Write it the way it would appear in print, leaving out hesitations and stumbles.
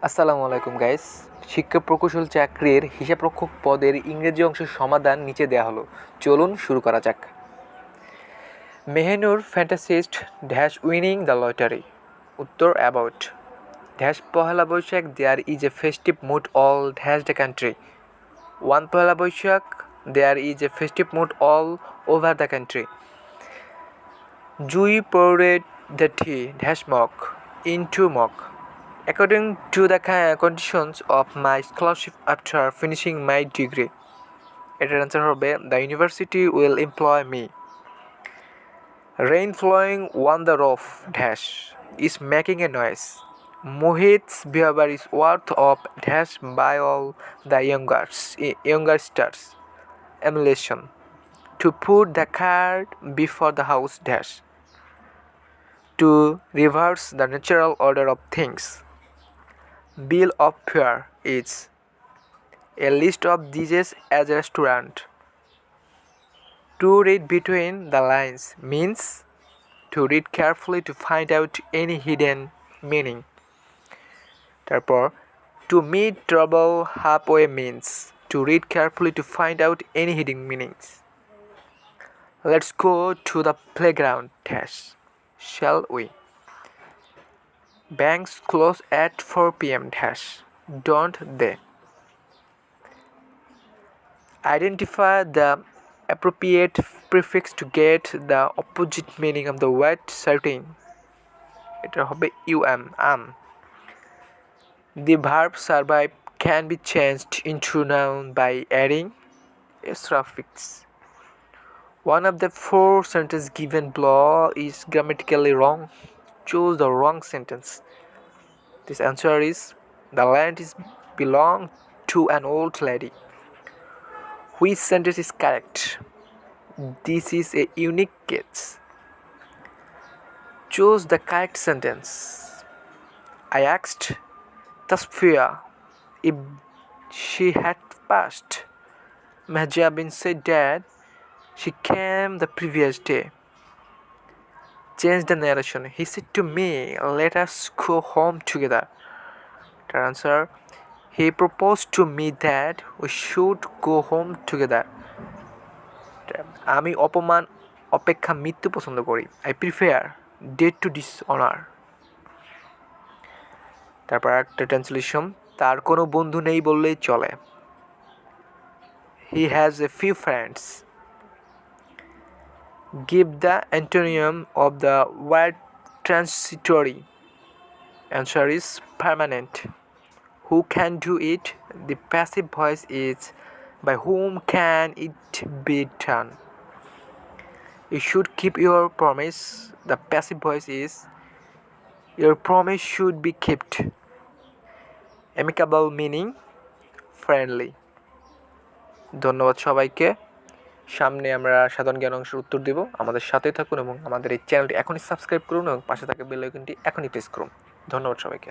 আসসালামু আলাইকুম গাইস। শিক্ষক প্রকৌশল চাকরির হিসাবরক্ষক পদের ইংরেজি অংশের সমাধান নিচে দেওয়া হলো। চলুন শুরু করা যাক। Mehnoor fantasist dash winning the lottery. উত্তর about dash Pohela Boishakh there is a festive mood all dash the country. One Pohela Boishakh there is a festive mood all over the country. Jui poured the tea dash mug into mug. According to the conditions of my scholarship after finishing my degree. এটার answer হবে the university will employ me. Rain flowing on the roof dash is making a noise. Mohit's behavior is worth of dash by all the youngsters. Emulation. To put the cart before the house dash. To reverse the natural order of things. Bill of fare is a list of dishes as a restaurant. To read between the lines means to read carefully to find out any hidden meaning. তারপর to meet trouble halfway means to read carefully to find out any hidden meanings. Let's go to the playground dash. Shall we? Banks close at 4 p.m. dash, don't they? Identify the appropriate prefix to get the opposite meaning of the word certain. এটা হবে am. The verb survive can be changed into noun by adding a suffix. One of the four sentences given below is grammatically wrong. Choose the wrong sentence. This answer is the land is belong to an old lady. Which sentence is correct? This is a unique case. Choose the correct sentence. I asked Tasfiya if she had passed. Mahjabin said that she came the previous day. Change the narration. He said to me, let us go home together. The answer, he proposed to me that we should go home together. আমি অপমান অপেক্ষা মৃত্যু পছন্দ করি। I prefer death to dishonor. তারপর একটা translation, তার কোনো বন্ধু নেই বললেই চলে। He has a few friends. Give the antonym of the word transitory. Answer is permanent. Who can do it? The passive voice is by whom can it be done? You should keep your promise. The passive voice is your promise should be kept. Amicable meaning friendly. ধন্যবাদ সবাইকে। সামনে আমরা সাধারণ জ্ঞান অংশের উত্তর দেব। আমাদের সাথেই থাকুন এবং আমাদের এই চ্যানেলটি এখনই সাবস্ক্রাইব করুন এবং পাশে থাকা বেল আইকনটি এখনই প্রেস করুন। ধন্যবাদ সবাইকে।